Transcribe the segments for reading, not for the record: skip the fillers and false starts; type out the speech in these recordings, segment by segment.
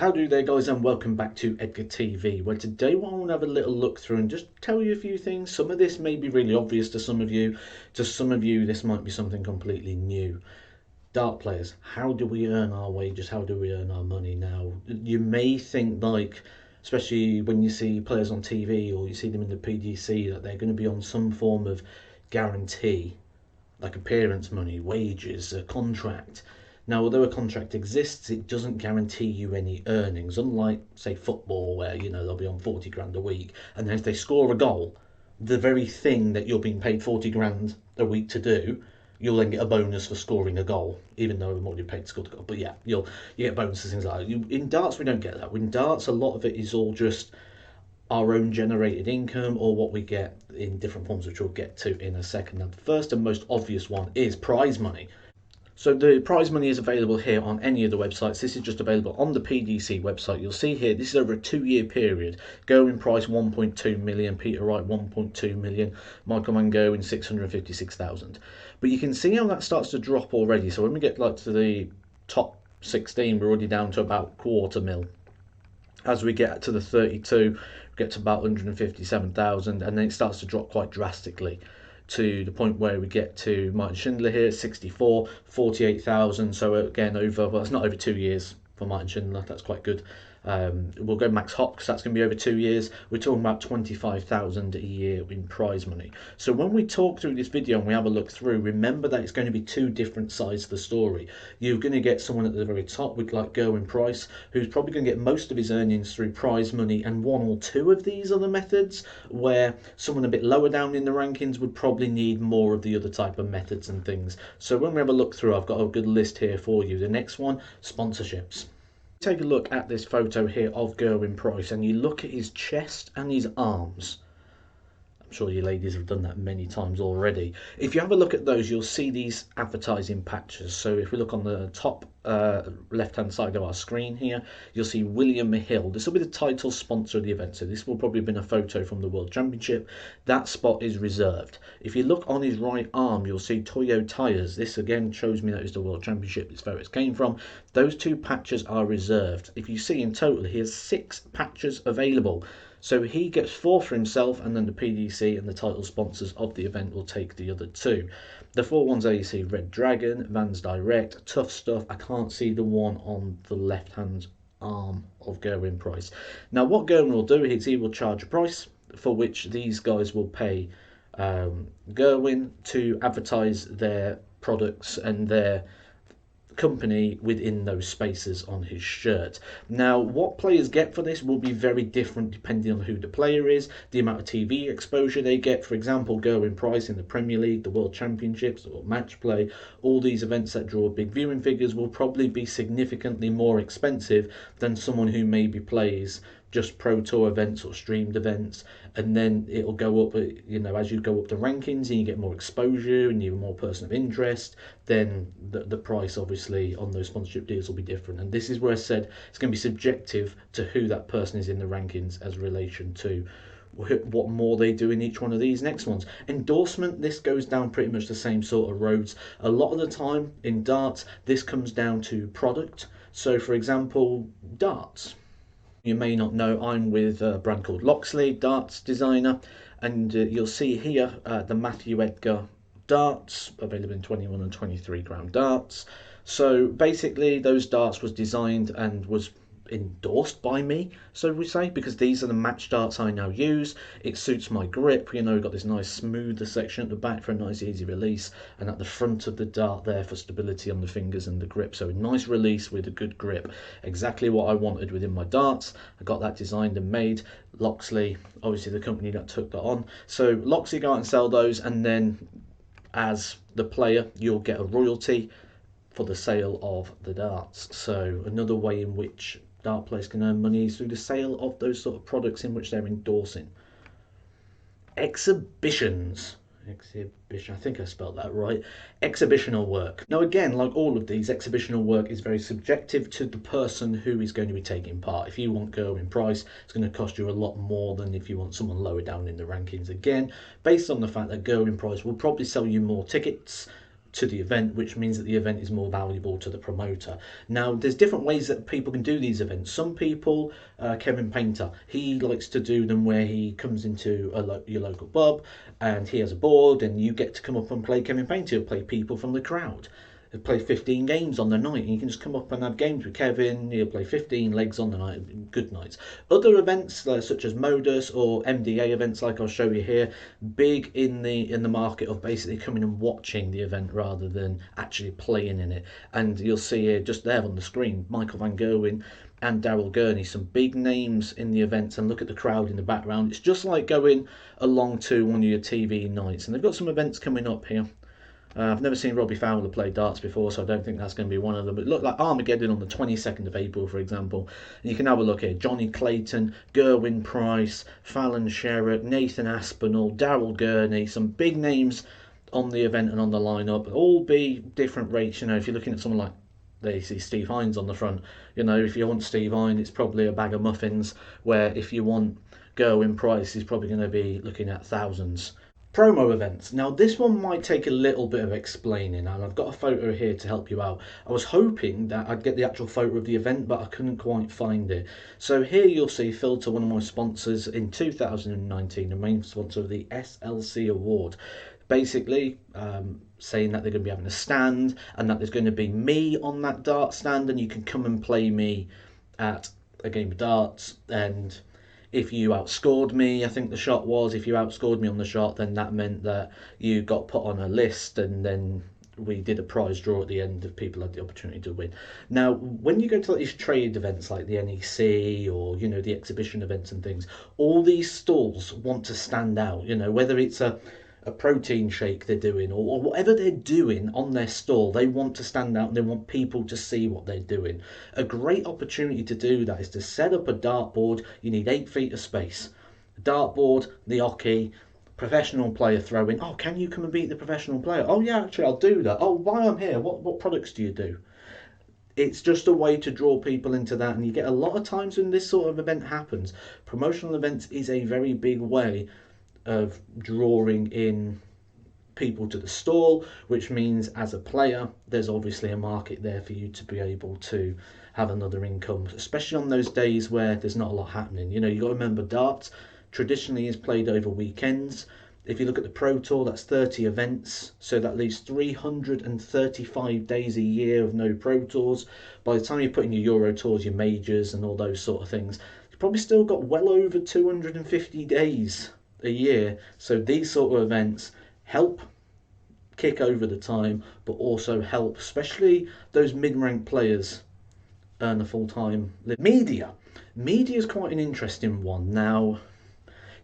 How do there, guys, and welcome back to Edgar TV, where today I want to have a little look through and just tell you a few things. Some of this may be really obvious to some of you. To some of you, this might be something completely new. Dart players, how do we earn our wages? How do we earn our money now? You may think, like, especially when you see players on TV or you see them in the PDC, that they're going to be on some form of guarantee, like appearance money, wages, a contract. Now, although a contract exists, it doesn't guarantee you any earnings, unlike, say, football, where, they'll be on 40 grand a week, and then if they score a goal, the very thing that you're being paid 40 grand a week to do, you'll then get a bonus for scoring a goal, even though I'm already paid to score the goal. But yeah, you get bonuses, things like that. In darts, we don't get that. In darts, a lot of it is all just our own generated income or what we get in different forms, which we'll get to in a second. Now, the first and most obvious one is prize money. So the prize money is available here on any of the websites. This is just available on the PDC website. You'll see here, this is over a 2-year period. Going price 1.2 million, Peter Wright 1.2 million, Michael Mango in 656,000. But you can see how that starts to drop already. So when we get like to the top 16, we're already down to about quarter mil. As we get to the 32, we get to about 157,000, and then it starts to drop quite drastically to the point where we get to Martin Schindler here, 64, 48,000. So again, well, it's not over 2 years for Martin Schindler. That's quite good. We'll go Max Hop because that's going to be over 2 years. We're talking about 25,000 a year in prize money. So when we talk through this video and we have a look through, remember that it's going to be two different sides of the story. You're going to get someone at the very top with like Gerwin Price, who's probably going to get most of his earnings through prize money, and one or two of these other methods, where someone a bit lower down in the rankings would probably need more of the other type of methods and things. So when we have a look through, I've got a good list here for you. The next one, sponsorships. Take a look at this photo here of Gerwin Price and you look at his chest and his arms. I'm sure you ladies have done that many times already. If you have a look at those, you'll see these advertising patches. So if we look on the top left hand side of our screen here, you'll see William Hill. This will be the title sponsor of the event, so this will probably have been a photo from the World Championship. That spot is reserved. If you look on his right arm, you'll see Toyo Tires. This again shows me that it's the World Championship. It's where it came from. Those two patches are reserved. If you see in total, he has 6 patches available. So he gets 4 for himself, and then the PDC and the title sponsors of the event will take the other 2. The 4 ones there you see Red Dragon, Vans Direct, Tough Stuff. I can't see the one on the left hand arm of Gerwin Price. Now what Gerwin will do is he will charge a price for which these guys will pay Gerwin to advertise their products and their company within those spaces on his shirt. Now what players get for this will be very different depending on who the player is, the amount of TV exposure they get. For example, Gerwin Price in the Premier League, the World Championships or match play, all these events that draw big viewing figures will probably be significantly more expensive than someone who maybe plays just pro tour events or streamed events, and then it'll go up, as you go up the rankings and you get more exposure and you're more person of interest, then the price obviously on those sponsorship deals will be different. And this is where I said it's going to be subjective to who that person is in the rankings as relation to what more they do in each one of these next ones. Endorsement, this goes down pretty much the same sort of roads. A lot of the time in darts, this comes down to product. So for example, darts. You may not know, I'm with a brand called Loxley, darts designer, and you'll see here the Matthew Edgar darts, available in 21 and 23 gram darts. So basically those darts was designed and was endorsed by me, so we say, because these are the match darts I now use. It suits my grip, we've got this nice smoother section at the back for a nice easy release, and at the front of the dart there for stability on the fingers and the grip. So a nice release with a good grip, exactly what I wanted within my darts. I got that designed and made. Loxley, obviously the company that took that on. So Loxley go out and sell those, and then as the player you'll get a royalty for the sale of the darts. So another way in which dart players can earn money is through the sale of those sort of products in which they're endorsing. Exhibitions. I think I spelled that right. Exhibitional work. Now again, like all of these, exhibitional work is very subjective to the person who is going to be taking part. If you want Gerwin Price, it's going to cost you a lot more than if you want someone lower down in the rankings. Again, based on the fact that Gerwin Price will probably sell you more tickets to the event, which means that the event is more valuable to the promoter. Now, there's different ways that people can do these events. Some people, Kevin Painter, he likes to do them where he comes into your local pub and he has a board and you get to come up and play Kevin Painter, play people from the crowd. He'll play 15 games on the night, and you can just come up and have games with Kevin. He'll play 15 legs on the night, good nights. Other events such as Modus or MDA events, like I'll show you here, big in the market of basically coming and watching the event rather than actually playing in it. And you'll see here just there on the screen, Michael Van Gerwen and Daryl Gurney, some big names in the events, and look at the crowd in the background. It's just like going along to one of your TV nights, and they've got some events coming up here. I've never seen Robbie Fowler play darts before, so I don't think that's going to be one of them. It looked like Armageddon on the 22nd of April, for example. And you can have a look here. Johnny Clayton, Gerwyn Price, Fallon Sherritt, Nathan Aspinall, Daryl Gurney, some big names on the event and on the lineup. All be different rates. You know, if you're looking at someone like, there you see Steve Hines on the front. You know, if you want Steve Hines, it's probably a bag of muffins. Where if you want Gerwyn Price, he's probably going to be looking at thousands. Promo events. Now this one might take a little bit of explaining, and I've got a photo here to help you out. I was hoping that I'd get the actual photo of the event, but I couldn't quite find it. So here you'll see Filter, one of my sponsors in 2019, the main sponsor of the SLC Award. Basically saying that they're going to be having a stand and that there's going to be me on that dart stand, and you can come and play me at a game of darts. And if you outscored me, I think the shot was, if you outscored me on the shot, then that meant that you got put on a list, and then we did a prize draw at the end of people had the opportunity to win. Now, when you go to these trade events like the NEC or, you know, the exhibition events and things, all these stalls want to stand out, you know, whether it's a protein shake they're doing or whatever they're doing on their stall, they want to stand out and they want people to see what they're doing. A great opportunity to do that is to set up a dartboard. You need 8 feet of space. A dartboard, the hockey, professional player throwing. Oh, can you come and beat the professional player? Oh yeah, actually I'll do that. Oh, while I'm here, what products do you do? It's just a way to draw people into that, and you get a lot of times when this sort of event happens. Promotional events is a very big way of drawing in people to the stall, which means as a player there's obviously a market there for you to be able to have another income, especially on those days where there's not a lot happening. You know, you got to remember darts traditionally is played over weekends. If you look at the Pro Tour, that's 30 events, so that leaves 335 days a year of no Pro Tours. By the time you put in your Euro Tours, your majors and all those sort of things, you've probably still got well over 250 days a year. So these sort of events help kick over the time, but also help especially those mid-ranked players earn a full-time living. Media is quite an interesting one. Now,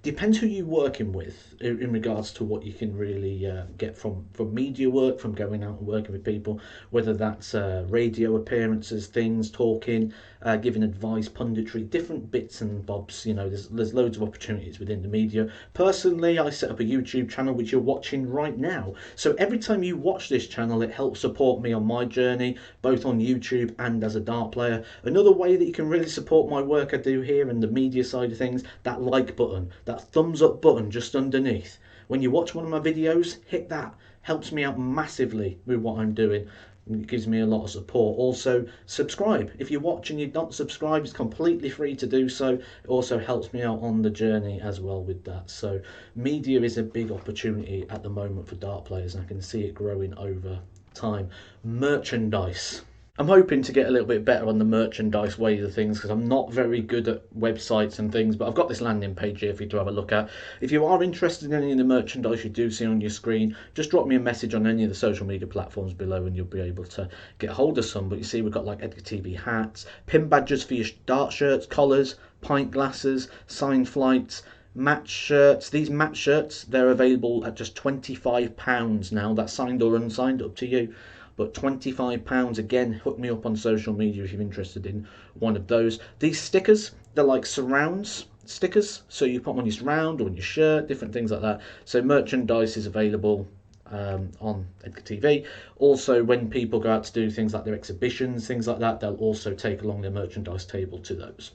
depends who you're working with in regards to what you can really get from media work, from going out and working with people, whether that's radio appearances, things, talking, giving advice, punditry, different bits and bobs. You know, there's loads of opportunities within the media. Personally, I set up a YouTube channel which you're watching right now, so every time you watch this channel it helps support me on my journey, both on YouTube and as a dart player. Another way that you can really support my work I do here and the media side of things, that like button, that thumbs up button just underneath. When you watch one of my videos, hit that. Helps me out massively with what I'm doing. It gives me a lot of support. Also, subscribe. If you're watching, you're not subscribed, it's completely free to do so. It also helps me out on the journey as well with that. So media is a big opportunity at the moment for dart players, and I can see it growing over time. Merchandise. I'm hoping to get a little bit better on the merchandise ways of things, because I'm not very good at websites and things, but I've got this landing page here for you to have a look at. If you are interested in any of the merchandise you do see on your screen, just drop me a message on any of the social media platforms below and you'll be able to get hold of some. But you see we've got like Edgar TV hats, pin badges for your dart shirts, collars, pint glasses, signed flights, match shirts. These match shirts, they're available at just £25 now. That's signed or unsigned, up to you. But £25, again, hook me up on social media if you're interested in one of those. These stickers, they're like surrounds stickers, so you put them on your surround or on your shirt, different things like that. So merchandise is available on Edgar TV. Also, when people go out to do things like their exhibitions, things like that, they'll also take along their merchandise table to those.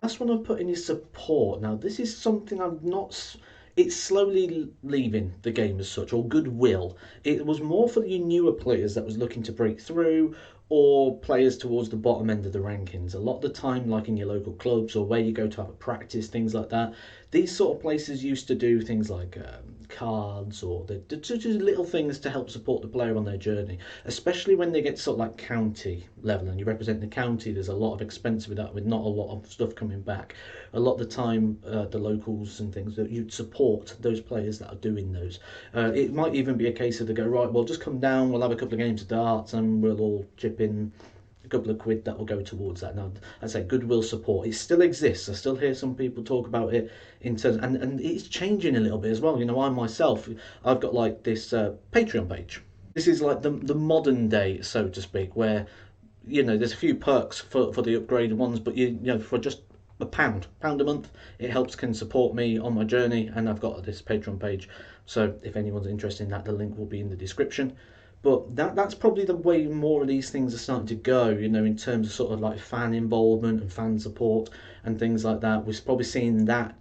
Last one I've put in is support. Now, this is something I'm not it's slowly leaving the game as such, or goodwill. It was more for the newer players that was looking to break through, or players towards the bottom end of the rankings. A lot of the time, like in your local clubs or where you go to have a practice, things like that, these sort of places used to do things like cards or just little things to help support the player on their journey, especially when they get sort of like county level and you represent the county. There's a lot of expense with that, with not a lot of stuff coming back. A lot of the time, the locals and things, that you'd support those players that are doing those. It might even be a case of they go, right, well, just come down, we'll have a couple of games of darts and we'll all chip in a couple of quid that will go towards that. Now, I say goodwill support. It still exists. I still hear some people talk about it in terms, and it's changing a little bit as well. You know, I myself, I've got like this Patreon page. This is like the modern day, so to speak, where there's a few perks for the upgraded ones, but for just a pound a month, it helps can support me on my journey, and I've got this Patreon page. So if anyone's interested in that, the link will be in the description. But that's probably the way more of these things are starting to go, in terms of sort of like fan involvement and fan support and things like that. We're probably seeing that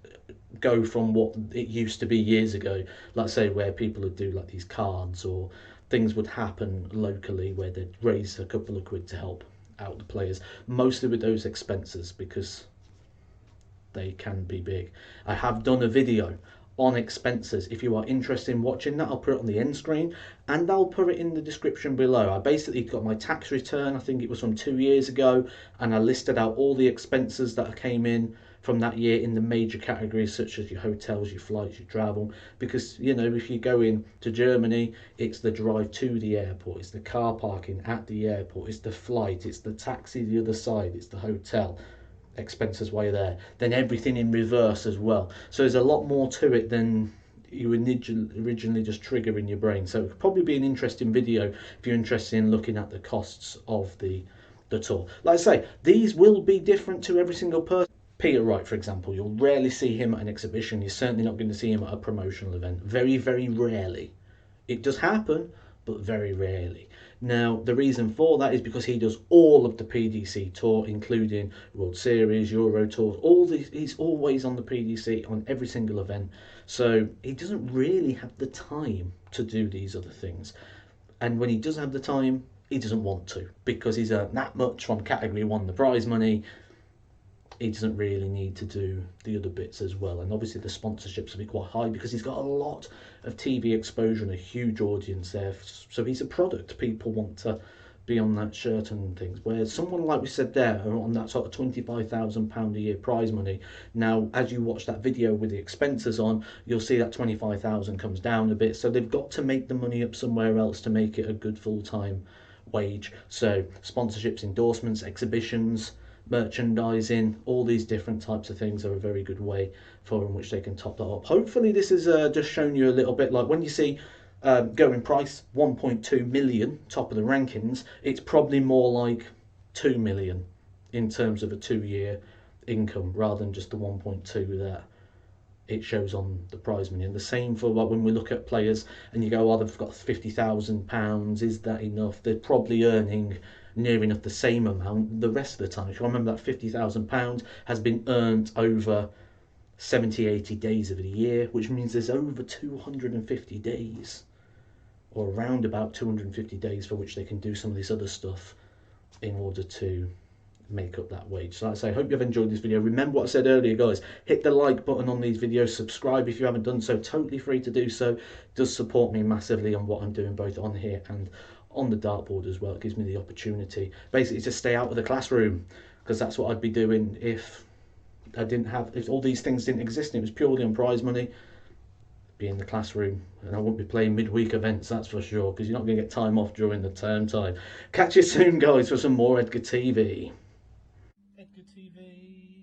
go from what it used to be years ago, like say where people would do like these cards, or things would happen locally where they'd raise a couple of quid to help out the players, mostly with those expenses, because they can be big. I have done a video on expenses. If you are interested in watching that, I'll put it on the end screen and I'll put it in the description below. I basically got my tax return, I think it was from 2 years ago, and I listed out all the expenses that came in from that year in the major categories, such as your hotels, your flights, your travel. Because if you go in to Germany, it's the drive to the airport, it's the car parking at the airport, it's the flight, it's the taxi the other side, it's the hotel expenses while you're there, then everything in reverse as well. So there's a lot more to it than you originally just trigger in your brain. So it could probably be an interesting video if you're interested in looking at the costs of the tour. Like I say, these will be different to every single person. Peter Wright, for example, you'll rarely see him at an exhibition. You're certainly not going to see him at a promotional event. Very, very rarely. It does happen, but very rarely. Now, the reason for that is because he does all of the PDC tour, including World Series, Euro Tours, all these. He's always on the PDC on every single event. So he doesn't really have the time to do these other things. And when he does have the time, he doesn't want to, because he's earned that much from category one, the prize money. He doesn't really need to do the other bits as well. And obviously the sponsorships will be quite high because he's got a lot of TV exposure and a huge audience there. So he's a product. People want to be on that shirt and things. Whereas someone like we said there, on that sort of £25,000 a year prize money, now as you watch that video with the expenses on, you'll see that 25,000 comes down a bit. So they've got to make the money up somewhere else to make it a good full-time wage. So sponsorships, endorsements, exhibitions, merchandising, all these different types of things are a very good way for in which they can top that up. Hopefully this has just shown you a little bit, like when you see going price 1.2 million top of the rankings, it's probably more like 2 million in terms of a 2 year income, rather than just the 1.2 that it shows on the prize money. And the same for like when we look at players and you go, oh, they've got £50,000, is that enough? They're probably earning near enough the same amount the rest of the time. If you remember, that £50,000 has been earned over 70-80 days of the year, which means there's over 250 days, or around about 250 days, for which they can do some of this other stuff in order to make up that wage. So like I say, I hope you've enjoyed this video. Remember what I said earlier, guys, hit the like button on these videos, subscribe if you haven't done so, totally free to do so. It does support me massively on what I'm doing, both on here and on the dartboard as well. It gives me the opportunity basically to stay out of the classroom, because that's what I'd be doing if if all these things didn't exist and it was purely on prize money. Be in the classroom, and I won't be playing midweek events, that's for sure, because you're not going to get time off during the term time. Catch you soon, guys, for some more Edgar TV. Edgar TV.